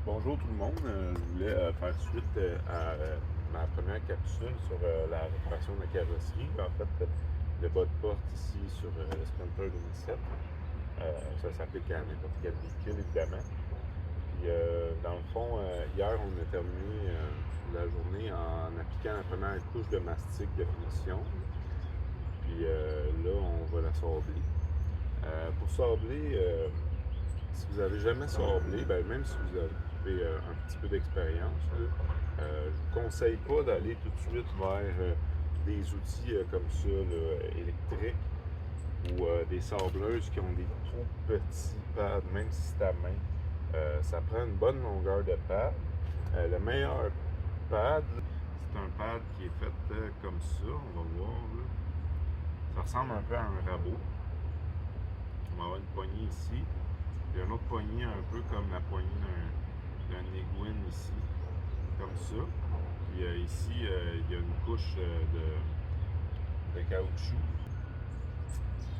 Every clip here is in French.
Bonjour tout le monde. Je voulais faire suite à ma première capsule sur la réparation de la carrosserie. En fait, le bas de porte ici sur le Sprinter 2007. Ça s'applique à n'importe quel véhicule, évidemment. Puis, dans le fond, hier, on a terminé la journée en appliquant la première couche de mastic de finition. Puis là, on va la sabler. Pour sabler, si vous n'avez jamais sablé, ben même si vous avez un petit peu d'expérience, je ne vous conseille pas d'aller tout de suite vers des outils comme ça, là, électriques, ou des sableuses qui ont des trop petits pads, même si c'est à main. Ça prend une bonne longueur de pad. Le meilleur pad, c'est un pad qui est fait comme ça, on va voir. Là. Ça ressemble un peu à un rabot. On va avoir une poignée ici. Il y a une autre poignée un peu comme la poignée d'un aiguine ici, comme ça. Puis ici, il y a une couche de caoutchouc.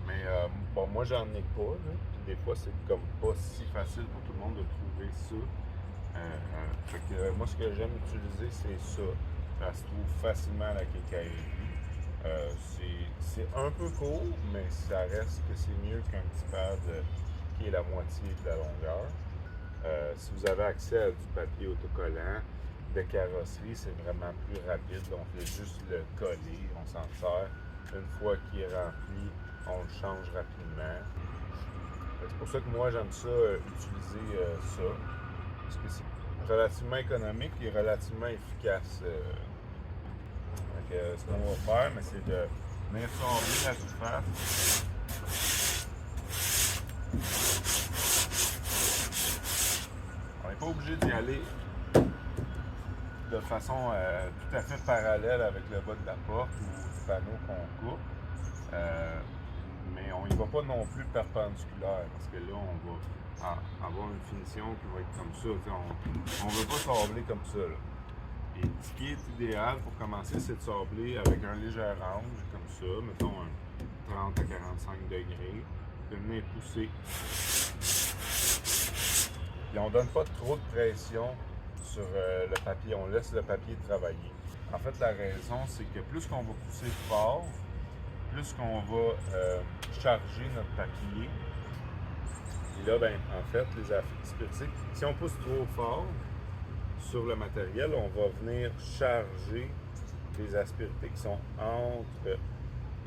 Mais bon, moi j'en ai pas, là. Puis des fois, c'est comme pas si facile pour tout le monde de trouver ça. Fait que moi, ce que j'aime utiliser, c'est ça. Ça se trouve facilement à la quincaillerie. C'est un peu court, mais ça reste que c'est mieux qu'un petit pad qui est la moitié de la longueur. Si vous avez accès à du papier autocollant de carrosserie, c'est vraiment plus rapide. On fait juste le coller, on s'en sert. Une fois qu'il est rempli, on le change rapidement. C'est pour ça que moi, j'aime ça, utiliser ça. Parce que c'est relativement économique et relativement efficace. Ce qu'on va faire, c'est de venir sabler la surface. On n'est pas obligé d'y aller de façon tout à fait parallèle avec le bas de la porte ou du panneau qu'on coupe. Mais on n'y va pas non plus perpendiculaire parce que là, on va avoir une finition qui va être comme ça. On ne veut pas sabler comme ça. Là. Et ce qui est idéal pour commencer, c'est de sabler avec un léger angle, comme ça, mettons un 30 à 45 degrés, de venir pousser. Puis on ne donne pas trop de pression sur le papier, on laisse le papier travailler. En fait, la raison, c'est que plus qu'on va pousser fort, plus qu'on va charger notre papier. Et là, ben, en fait, les aspérités, si on pousse trop fort sur le matériel, on va venir charger les aspérités qui sont entre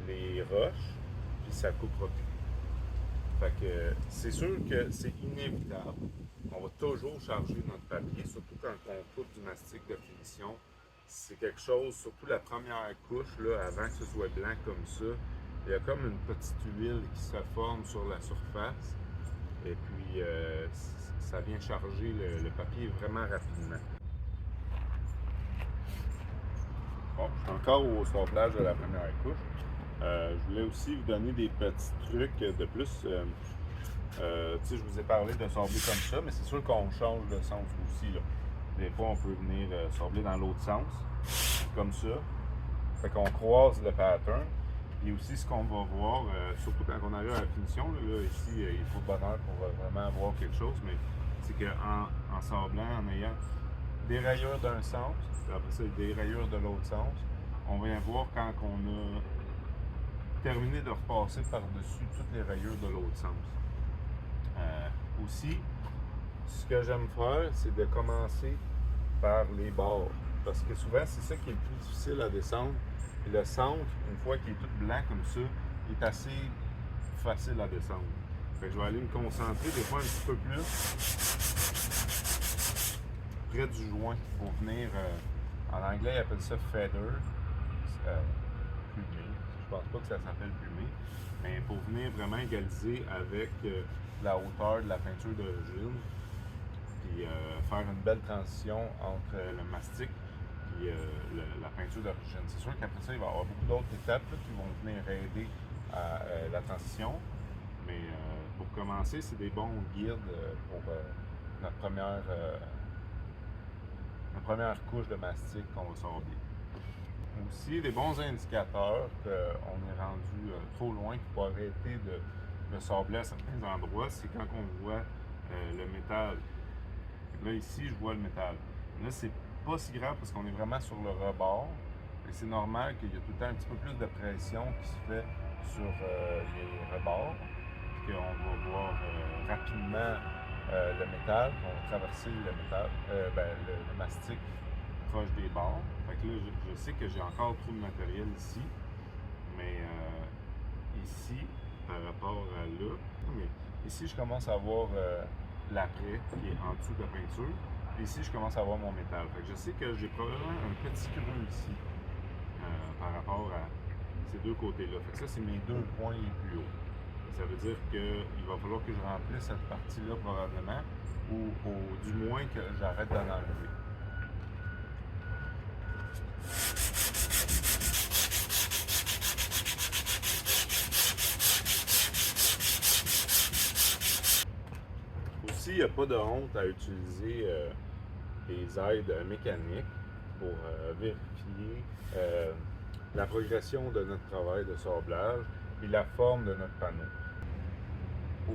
les roches, puis ça coupera plus. Fait que c'est sûr que c'est inévitable. On va toujours charger notre papier, surtout quand on coupe du mastic de finition. C'est quelque chose, surtout la première couche, là, avant que ce soit blanc comme ça, il y a comme une petite huile qui se forme sur la surface. Et puis, ça vient charger le papier vraiment rapidement. Bon, je suis encore au sablage de la première couche. Je voulais aussi vous donner des petits trucs de plus. Je vous ai parlé de sabler comme ça, mais c'est sûr qu'on change de sens aussi. Là. Des fois, on peut venir sabler dans l'autre sens, comme ça. Fait qu'on croise le pattern. Et aussi, ce qu'on va voir, surtout quand on arrive à la finition, là ici, il faut de bonheur pour vraiment avoir quelque chose, mais c'est qu'en sablant, en ayant des rayures d'un sens, puis après ça, des rayures de l'autre sens, on vient voir quand on a terminé de repasser par-dessus toutes les rayures de l'autre sens. Aussi, ce que j'aime faire, c'est de commencer par les bords. Parce que souvent, c'est ça qui est le plus difficile à descendre. Et le centre, une fois qu'il est tout blanc comme ça, est assez facile à descendre. Fait que je vais aller me concentrer des fois un petit peu plus près du joint pour venir, en anglais, ils appellent ça feather, plumé. Je pense pas que ça s'appelle plumé, mais pour venir vraiment égaliser avec la hauteur de la peinture d'origine, puis faire une belle transition entre le mastic et la peinture d'origine. C'est sûr qu'après ça, il va y avoir beaucoup d'autres étapes là, qui vont venir aider à la transition, mais pour commencer, c'est des bons guides pour notre première couche de mastic qu'on va sabler. Aussi, des bons indicateurs qu'on est rendu trop loin, qu'il faut arrêter de sabler à certains endroits, c'est quand on voit le métal Là, ici, je vois le métal. Là, c'est pas si grave parce qu'on est vraiment sur le rebord. Et c'est normal qu'il y ait tout le temps un petit peu plus de pression qui se fait sur les rebords. Puis qu'on va voir rapidement le métal, qu'on va traverser le métal, le mastic proche des bords. Fait que là, je sais que j'ai encore trop de matériel ici. Mais ici, par rapport à là, mais ici, je commence à voir l'après qui est en dessous de la peinture. Ici, je commence à voir mon métal. Fait que je sais que j'ai probablement un petit creux ici par rapport à ces deux côtés-là. Fait que ça, c'est mes deux points les plus hauts. Ça veut dire qu'il va falloir que je remplisse cette partie-là probablement, ou du moins que j'arrête d'en enlever. Aussi, il n'y a pas de honte à utiliser des aides mécaniques pour vérifier la progression de notre travail de sablage et la forme de notre panneau.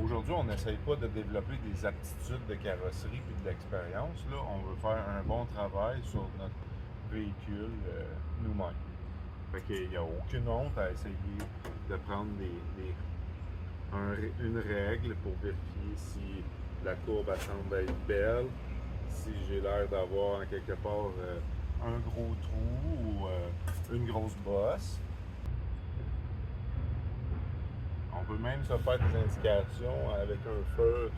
Aujourd'hui, on n'essaye pas de développer des aptitudes de carrosserie et de l'expérience. Là, on veut faire un bon travail sur notre véhicule nous-mêmes. Fait qu'il n'y a aucune honte à essayer de prendre une règle pour vérifier si la courbe semble être belle, si j'ai l'air d'avoir en quelque part un gros trou ou une grosse bosse. On peut même se faire des indications avec un feutre.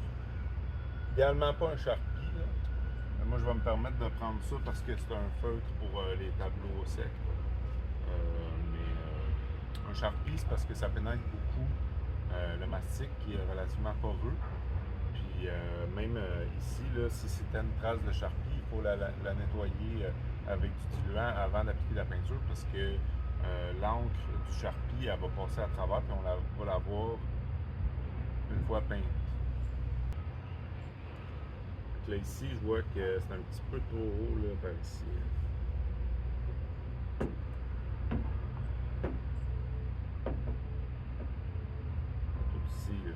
Idéalement pas un Sharpie. Là. Mais moi, je vais me permettre de prendre ça parce que c'est un feutre pour les tableaux secs. Un Sharpie, c'est parce que ça pénètre beaucoup le mastic qui est relativement poreux. Puis même ici, là, si c'était une trace de Sharpie, il faut la nettoyer avec du diluant avant d'appliquer la peinture parce que l'encre du Sharpie, elle va passer à travers et on va la voir une fois peinte. Là, ici, je vois que c'est un petit peu trop haut là, par ici. Tout ici, là.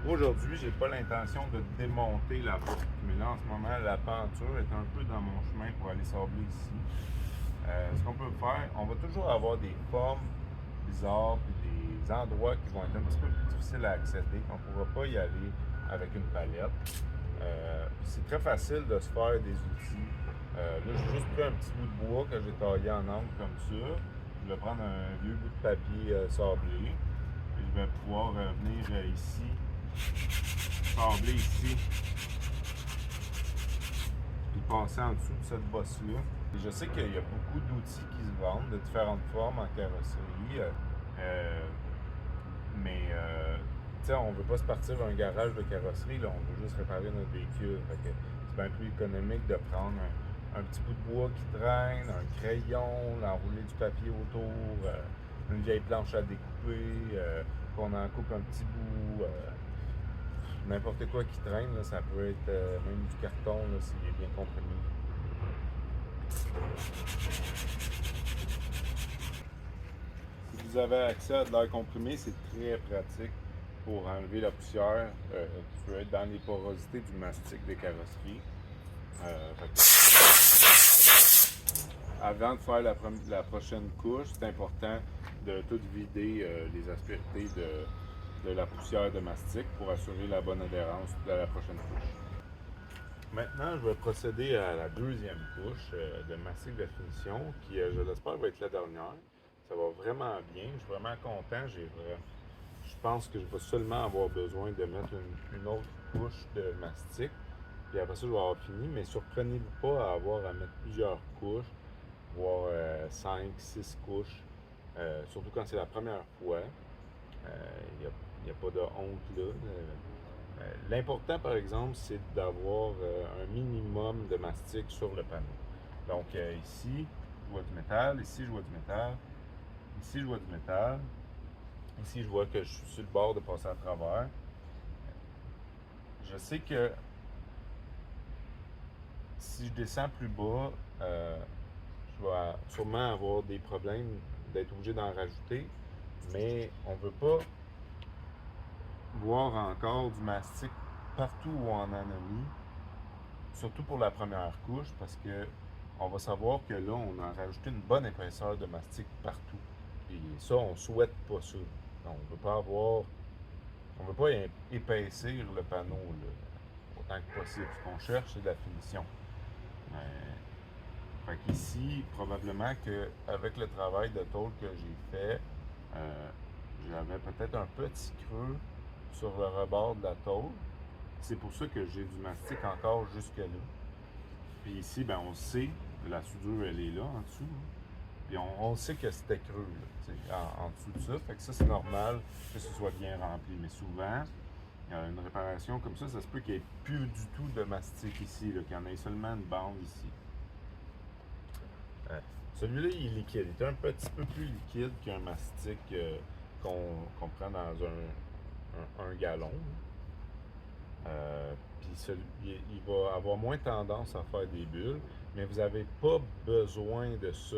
Aujourd'hui, j'ai pas l'intention de démonter la porte, mais là en ce moment, la peinture est un peu dans mon chemin pour aller sabler ici. Ce qu'on peut faire, on va toujours avoir des formes bizarres et des endroits qui vont être un petit peu plus difficiles à accéder, qu'on ne pourra pas y aller avec une palette. C'est très facile de se faire des outils. Là, j'ai juste pris un petit bout de bois que j'ai taillé en angle comme ça. Je vais prendre un vieux bout de papier sablé. Et je vais pouvoir venir ici, sabler ici, puis passer en dessous de cette bosse-là. Je sais qu'il y a beaucoup d'outils qui se vendent de différentes formes en carrosserie, mais on ne veut pas se partir d'un garage de carrosserie, là, on veut juste réparer notre véhicule. C'est bien plus économique de prendre un petit bout de bois qui traîne, un crayon, l'enrouler du papier autour, une vieille planche à découper, qu'on en coupe un petit bout. N'importe quoi qui traîne, là, ça peut être même du carton s'il est bien comprimé. Si vous avez accès à de l'air comprimé, c'est très pratique pour enlever la poussière qui peut être dans les porosités du mastic des carrosseries. Avant de faire la prochaine couche, c'est important de tout vider les aspérités de la poussière de mastic pour assurer la bonne adhérence de la prochaine couche. Maintenant, je vais procéder à la deuxième couche de mastic de finition qui, je l'espère, va être la dernière. Ça va vraiment bien, je suis vraiment content. Je pense que je vais seulement avoir besoin de mettre une autre couche de mastic. Puis après ça, je vais avoir fini, mais surprenez-vous pas à avoir à mettre plusieurs couches, voire 5, 6 couches, surtout quand c'est la première fois. Il n'y a pas de honte là. L'important, par exemple, c'est d'avoir un minimum de mastic sur le panneau. Donc ici, je vois du métal, ici, je vois du métal, ici, je vois du métal, ici, je vois que je suis sur le bord de passer à travers. Je sais que si je descends plus bas, je vais sûrement avoir des problèmes d'être obligé d'en rajouter, mais on ne veut pas voir encore du mastic partout où on en a mis, surtout pour la première couche, parce que on va savoir que là, on a rajouté une bonne épaisseur de mastic partout. Et ça, on ne souhaite pas ça. Donc, on veut pas épaissir le panneau là, autant que possible. Ce qu'on cherche, c'est de la finition. Fait qu'ici, probablement qu'avec le travail de tôle que j'ai fait, j'avais peut-être un petit creux sur le rebord de la tôle. C'est pour ça que j'ai du mastic encore jusque là. Puis ici, ben on sait, la soudure, elle est là, en dessous. Puis on sait que c'était creux, là, en dessous de ça. Fait que ça, c'est normal que ce soit bien rempli. Mais souvent, une réparation comme ça se peut qu'il n'y ait plus du tout de mastic ici, qu'il y en ait seulement une bande ici. Celui-là, il est liquide. Il est un petit peu plus liquide qu'un mastic qu'on prend dans un gallon. Puis il va avoir moins tendance à faire des bulles, mais vous n'avez pas besoin de ça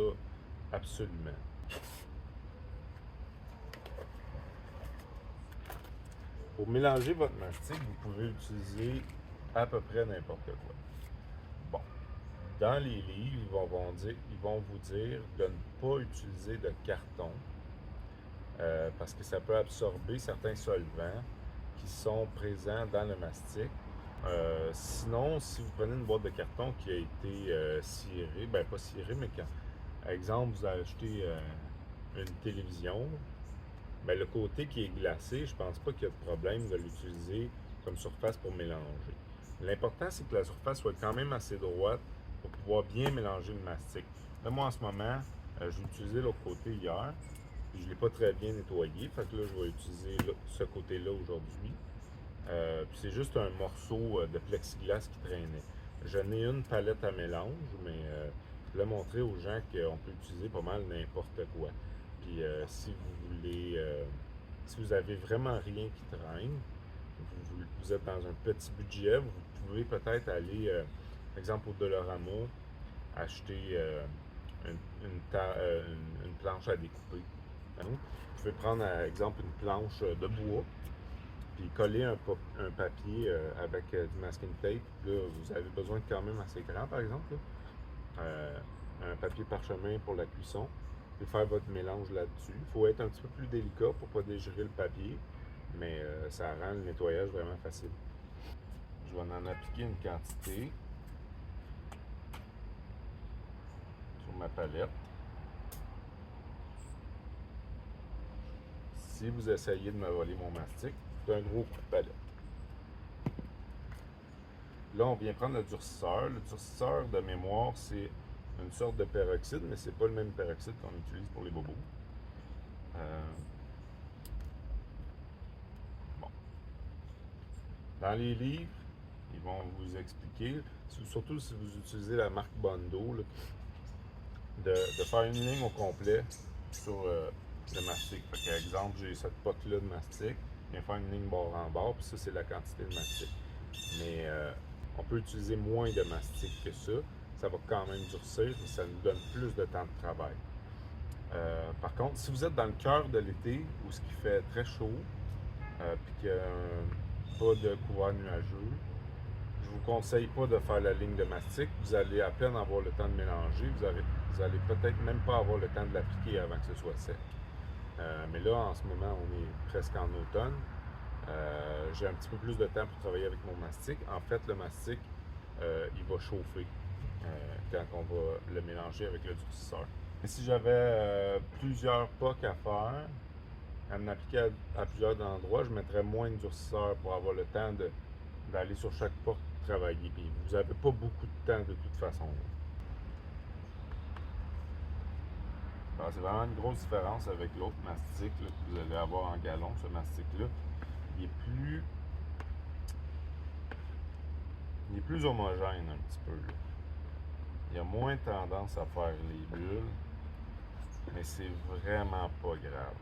absolument. Pour mélanger votre mastic, vous pouvez utiliser à peu près n'importe quoi. Bon, dans les livres, ils vont vous dire de ne pas utiliser de carton parce que ça peut absorber certains solvants qui sont présents dans le mastic. Sinon, si vous prenez une boîte de carton qui a été cirée, ben pas cirée, mais quand, par exemple, vous achetez une télévision, ben le côté qui est glacé, je pense pas qu'il y a de problème de l'utiliser comme surface pour mélanger. L'important, c'est que la surface soit quand même assez droite pour pouvoir bien mélanger le mastic. Là, moi, en ce moment, j'ai utilisé l'autre côté hier, puis je ne l'ai pas très bien nettoyé, fait que là, je vais utiliser ce côté-là aujourd'hui. Puis c'est juste un morceau de plexiglas qui traînait. Je n'ai une palette à mélange, mais je voulais montrer aux gens qu'on peut utiliser pas mal n'importe quoi. Puis si vous voulez, si vous avez vraiment rien qui traîne, vous êtes dans un petit budget, vous pouvez peut-être aller, par exemple au Dollarama, acheter une planche à découper. Vous pouvez prendre, par exemple, une planche de bois, puis coller un papier avec du masking tape. Là, vous avez besoin de quand même assez grand, par exemple. Un papier parchemin pour la cuisson. Puis faire votre mélange là-dessus. Il faut être un petit peu plus délicat pour ne pas dégirer le papier, mais ça rend le nettoyage vraiment facile. Je vais en appliquer une quantité sur ma palette. Si vous essayez de me voler mon mastic, c'est un gros coup de palette. Là, on vient prendre le durcisseur. Le durcisseur, de mémoire, c'est une sorte de peroxyde, mais c'est pas le même peroxyde qu'on utilise pour les bobos. Bon. Dans les livres, ils vont vous expliquer, surtout si vous utilisez la marque Bondo, là, de faire une ligne au complet sur le mastic. Par exemple, j'ai cette pote-là de mastic, je viens faire une ligne bord en bord, puis ça, c'est la quantité de mastic. Mais on peut utiliser moins de mastic que ça. Ça va quand même durcir, mais ça nous donne plus de temps de travail. Par contre, si vous êtes dans le cœur de l'été, où ce qui fait très chaud, puis qu'il n'y a pas de couvert nuageux, je vous conseille pas de faire la ligne de mastic. Vous allez à peine avoir le temps de mélanger. Vous allez peut-être même pas avoir le temps de l'appliquer avant que ce soit sec. Mais là, en ce moment, on est presque en automne. J'ai un petit peu plus de temps pour travailler avec mon mastic. En fait, le mastic, il va chauffer quand on va le mélanger avec le durcisseur. Et si j'avais plusieurs pocs à faire, à m'appliquer à plusieurs endroits, je mettrais moins de durcisseur pour avoir le temps d'aller sur chaque porte travailler. Puis vous n'avez pas beaucoup de temps de toute façon. Ben, c'est vraiment une grosse différence avec l'autre mastic là, que vous allez avoir en gallon, ce mastic-là. Il est plus plus homogène un petit peu. Là. Il y a moins tendance à faire les bulles, mais c'est vraiment pas grave.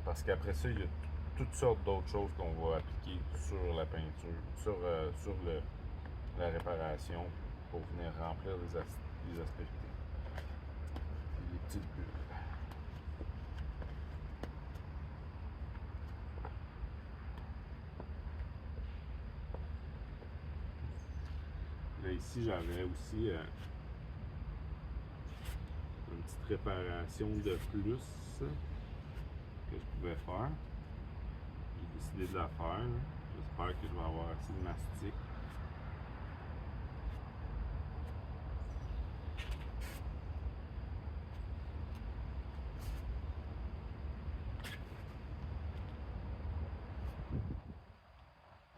Parce qu'après ça, il y a toutes sortes d'autres choses qu'on va appliquer sur la peinture, sur la réparation pour venir remplir les aspérités. Les petites bulles. Là, ici, j'avais aussi une petite réparation de plus que je pouvais faire. J'ai décidé de la faire. J'espère que je vais avoir assez de mastic.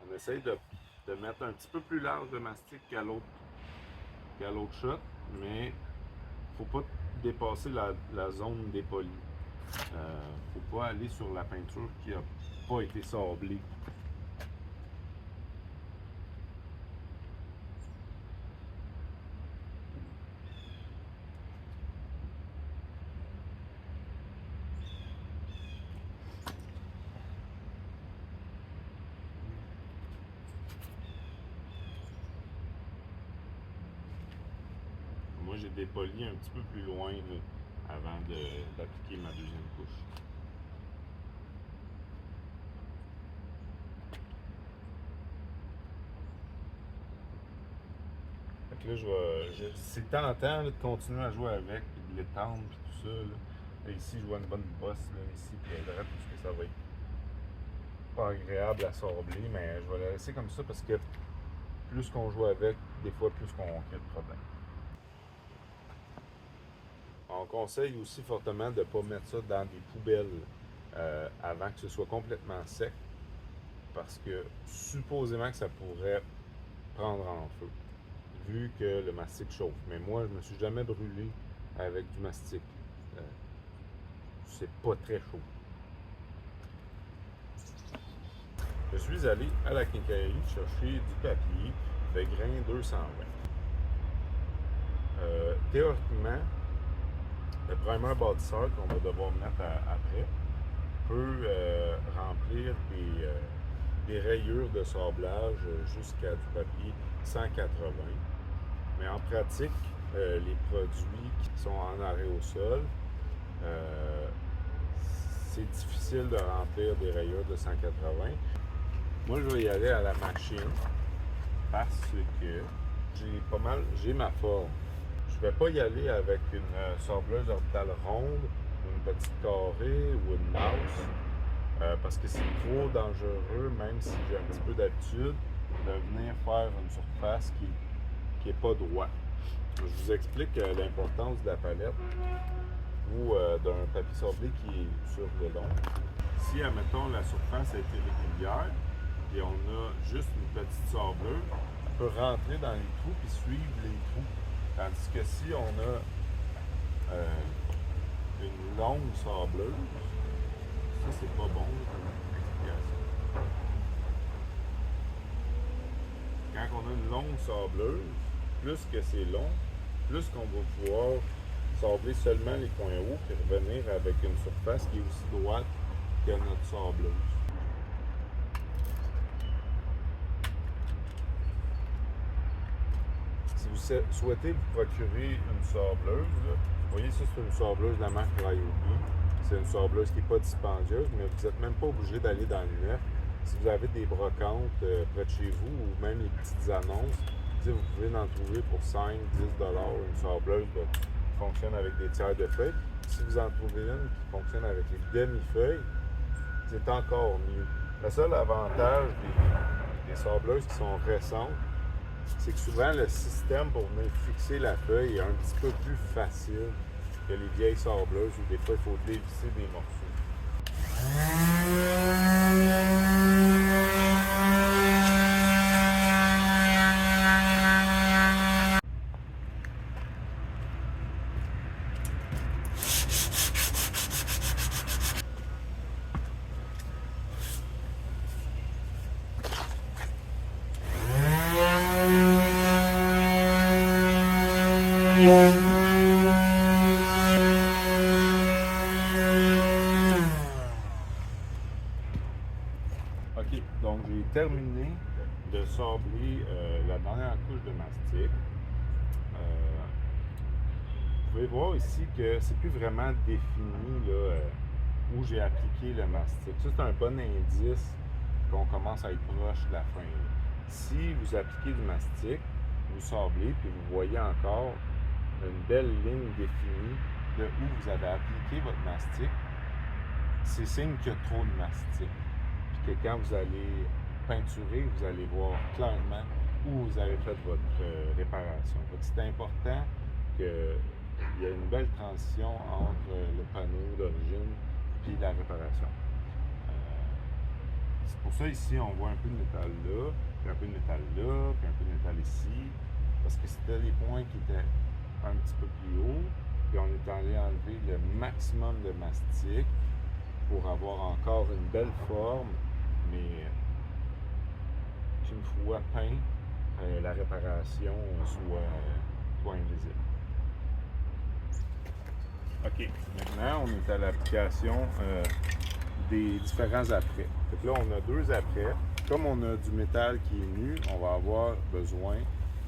On essaye de mettre un petit peu plus large de mastic qu'à l'autre shot, mais faut pas dépasser la zone dépolie. Faut pas aller sur la peinture qui a pas été sablée. Moi, j'ai dépoli un petit peu plus loin là, avant d'appliquer ma deuxième couche. Fait que là, c'est tentant là, de continuer à jouer avec, puis de l'étendre, puis tout ça. Là. Ici, je vois une bonne bosse, là, ici, puis là, parce que ça va être pas agréable à sabler, mais je vais la laisser comme ça parce que plus qu'on joue avec, des fois, plus qu'on crée de problèmes. On conseille aussi fortement de ne pas mettre ça dans des poubelles avant que ce soit complètement sec, parce que supposément que ça pourrait prendre en feu, vu que le mastic chauffe. Mais moi, je me suis jamais brûlé avec du mastic. C'est pas très chaud. Je suis allé à la quincaillerie chercher du papier de grain 220. Théoriquement, le primer bâtisseur qu'on va devoir mettre après peut remplir des rayures de sablage jusqu'à du papier 180. Mais en pratique, les produits qui sont en arrêt au sol, c'est difficile de remplir des rayures de 180. Moi, je vais y aller à la machine parce que j'ai ma forme. Je ne vais pas y aller avec une sableuse orbitale ronde, une petite carrée ou une mouse, parce que c'est trop dangereux, même si j'ai un petit peu d'habitude, de venir faire une surface qui n'est pas droite. Je vous explique l'importance de la palette ou d'un papier sablé qui est sur le long. Si, admettons, la surface a été régulière et on a juste une petite sableuse, on peut rentrer dans les trous et suivre les trous. Tandis que si on a une longue sableuse, ça c'est pas bon comme explication. Quand on a une longue sableuse, plus que c'est long, plus qu'on va pouvoir sabler seulement les coins hauts et revenir avec une surface qui est aussi droite que notre sableuse. Si vous souhaitez vous procurer une sableuse, vous voyez ça, c'est une sableuse de la marque Ryobi. C'est une sableuse qui n'est pas dispendieuse, mais vous n'êtes même pas obligé d'aller dans le neuf. Si vous avez des brocantes près de chez vous ou même les petites annonces, vous pouvez en trouver pour 5-10$ une sableuse qui fonctionne avec des tiers de feuilles. Si vous en trouvez une qui fonctionne avec les demi-feuilles, c'est encore mieux. Le seul avantage des sableuses qui sont récentes, c'est que souvent le système pour venir fixer la feuille est un petit peu plus facile que les vieilles sableuses où des fois il faut dévisser des morceaux. OK, donc j'ai terminé de sabler la dernière couche de mastic. Vous pouvez voir ici que c'est plus vraiment défini là, où j'ai appliqué le mastic. Ça, c'est un bon indice qu'on commence à être proche de la fin. Là. Si vous appliquez du mastic, vous sablez, puis vous voyez encore une belle ligne définie de où vous avez appliqué votre mastic, c'est signe qu'il y a trop de mastic. Puis que quand vous allez peinturer, vous allez voir clairement où vous avez fait votre réparation. Donc, c'est important qu'il y ait une belle transition entre le panneau d'origine et la réparation. C'est pour ça ici, on voit un peu de métal là, puis un peu de métal là, puis un peu de métal ici, parce que c'était les points qui étaient un petit peu plus hauts, puis on est allé enlever le maximum de mastic pour avoir encore une belle forme, mais qu'une fois peint, la réparation soit invisible. OK, maintenant on est à l'application des différents apprêts. Donc là, on a deux apprêts. Comme on a du métal qui est nu, on va avoir besoin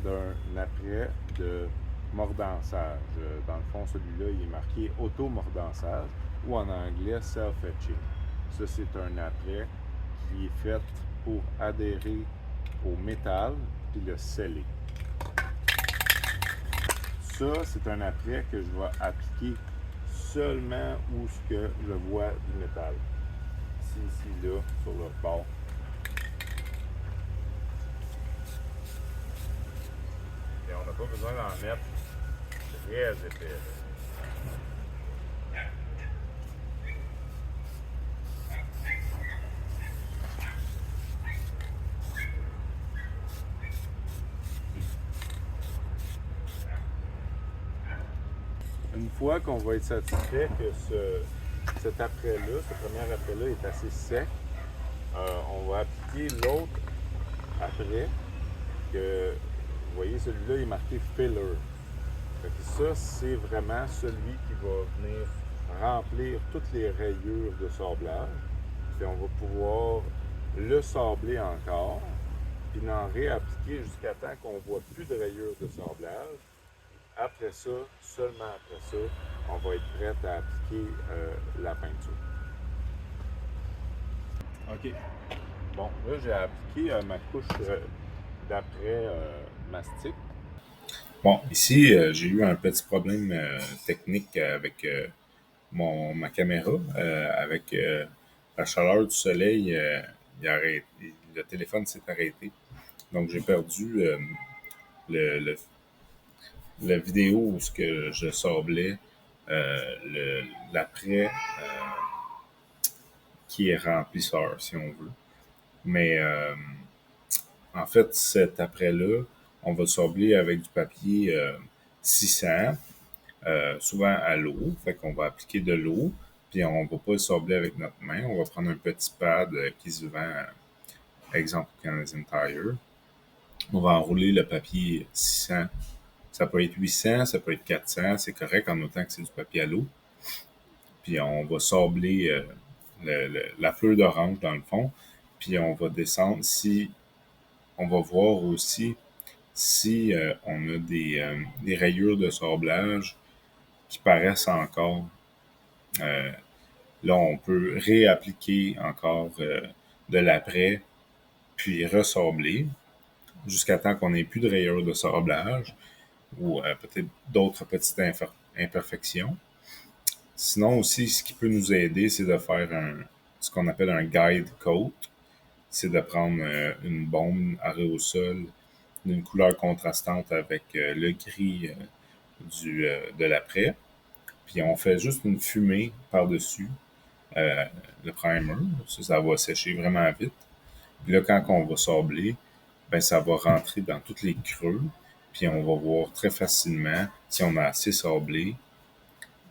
d'un apprêt de mordançage. Dans le fond, celui-là, il est marqué auto-mordançage ou en anglais self-etching. Ça, c'est un apprêt qui est fait pour adhérer au métal puis le sceller. Ça, c'est un apprêt que je vais appliquer seulement où ce que je vois du métal. Ici, là, sur le bord. Et on n'a pas besoin d'en mettre très épais. Une fois qu'on va être satisfait que cet après-là, ce premier après-là est assez sec, on va appliquer l'autre après, que vous voyez celui-là est marqué filler. Fait que ça, c'est vraiment celui qui va venir remplir toutes les rayures de sablage. Puis on va pouvoir le sabler encore, puis l'en réappliquer jusqu'à temps qu'on ne voit plus de rayures de sablage. Après ça, seulement après ça, on va être prêt à appliquer la peinture. OK. Bon, là, j'ai appliqué ma couche d'après mastic. Bon, ici, j'ai eu un petit problème technique avec ma caméra. Avec la chaleur du soleil, le téléphone s'est arrêté. Donc, j'ai perdu le la vidéo où ce que je sablais l'après qui est remplisseur, si on veut. Mais en fait, cet après-là, on va le sabler avec du papier 600, souvent à l'eau. Fait qu'on va appliquer de l'eau, puis on va pas le sabler avec notre main. On va prendre un petit pad qui se vend, exemple Canadian Tire. On va enrouler le papier 600. Ça peut être 800, ça peut être 400, c'est correct en autant que c'est du papier à l'eau. Puis on va sabler la fleur d'orange dans le fond. Puis on va descendre on va voir aussi si on a des rayures de sablage qui paraissent encore. Là, on peut réappliquer encore de l'après, puis ressabler jusqu'à temps qu'on n'ait plus de rayures de sablage ou peut-être d'autres petites imperfections. Sinon aussi, ce qui peut nous aider, c'est de faire ce qu'on appelle un guide coat. C'est de prendre une bombe aérosol d'une couleur contrastante avec le gris de l'après. Puis on fait juste une fumée par-dessus le primer. Ça va sécher vraiment vite. Puis là, quand on va sabler, ben, ça va rentrer dans tous les creux. Puis on va voir très facilement si on a assez sablé,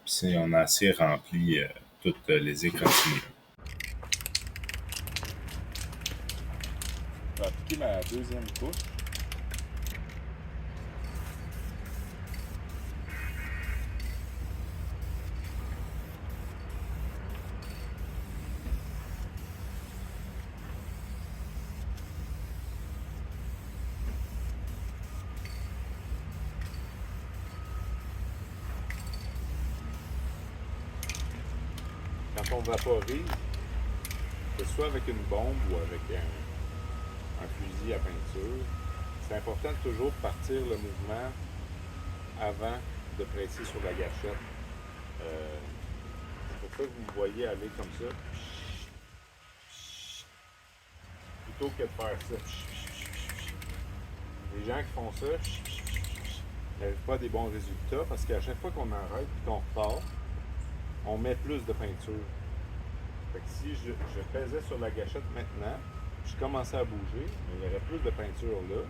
puis si on a assez rempli toutes les égratignures. Je vais appliquer ma deuxième couche. quand on vaporise, que ce soit avec une bombe ou avec un fusil à peinture, c'est important de toujours partir le mouvement avant de presser sur la gâchette. C'est pour ça que vous me voyez aller comme ça, plutôt que de faire ça. Les gens qui font ça n'arrivent pas à des bons résultats parce qu'à chaque fois qu'on arrête et qu'on repart, on met plus de peinture. Fait que si je pesais sur la gâchette maintenant, je commençais à bouger, mais il y aurait plus de peinture là.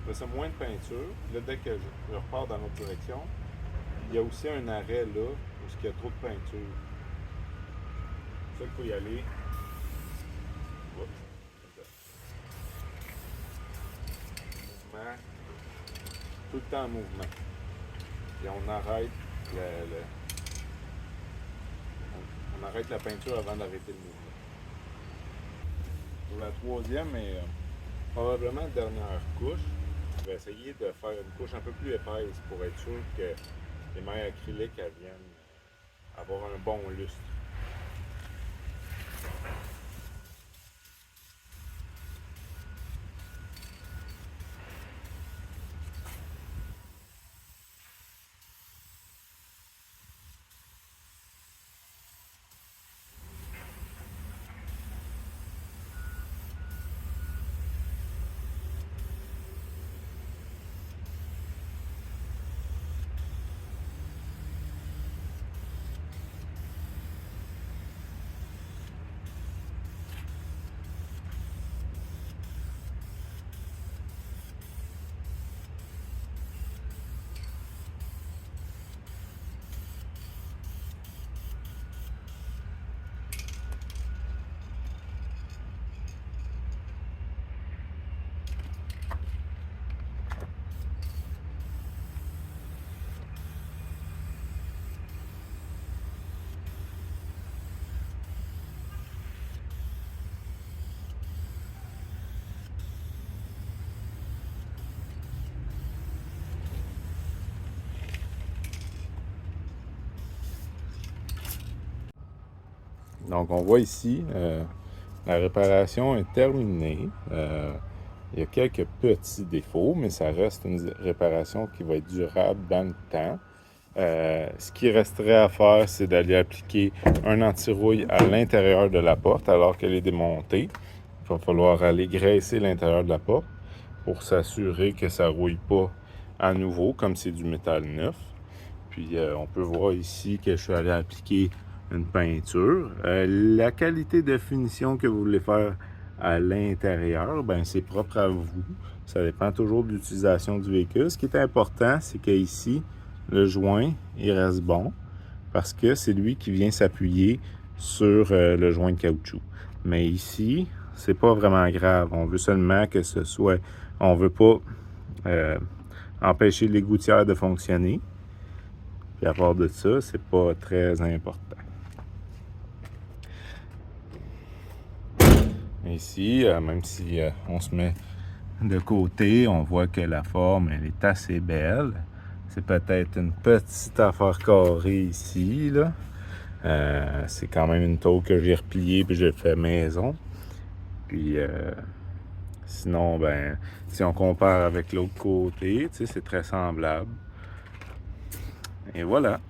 Là, c'est moins de peinture. Là, dès que je repars dans l'autre direction, il y a aussi un arrêt là où il y a trop de peinture. C'est ça qu'il faut y aller. Oups, mouvement. Tout le temps en mouvement. Et on arrête on arrête la peinture avant d'arrêter le mouvement. Pour la troisième et probablement dernière couche, je vais essayer de faire une couche un peu plus épaisse pour être sûr que les mailles acryliques viennent avoir un bon lustre. Donc on voit ici, la réparation est terminée. Il y a quelques petits défauts, mais ça reste une réparation qui va être durable dans le temps. Ce qui resterait à faire, c'est d'aller appliquer un anti-rouille à l'intérieur de la porte alors qu'elle est démontée. Il va falloir aller graisser l'intérieur de la porte pour s'assurer que ça ne rouille pas à nouveau, comme c'est du métal neuf. Puis on peut voir ici que je suis allé appliquer une peinture. La qualité de finition que vous voulez faire à l'intérieur, ben c'est propre à vous. Ça dépend toujours de l'utilisation du véhicule. Ce qui est important, c'est qu'ici, le joint, il reste bon parce que c'est lui qui vient s'appuyer sur le joint de caoutchouc. Mais ici, c'est pas vraiment grave. On veut seulement que ce soit... On veut pas empêcher les gouttières de fonctionner. Puis à part de ça, c'est pas très important. Ici, même si on se met de côté, on voit que la forme, elle est assez belle. C'est peut-être une petite affaire carrée ici, là. C'est quand même une tôle que j'ai repliée puis j'ai fait maison. Puis sinon, ben, si on compare avec l'autre côté, tu sais, c'est très semblable. Et voilà.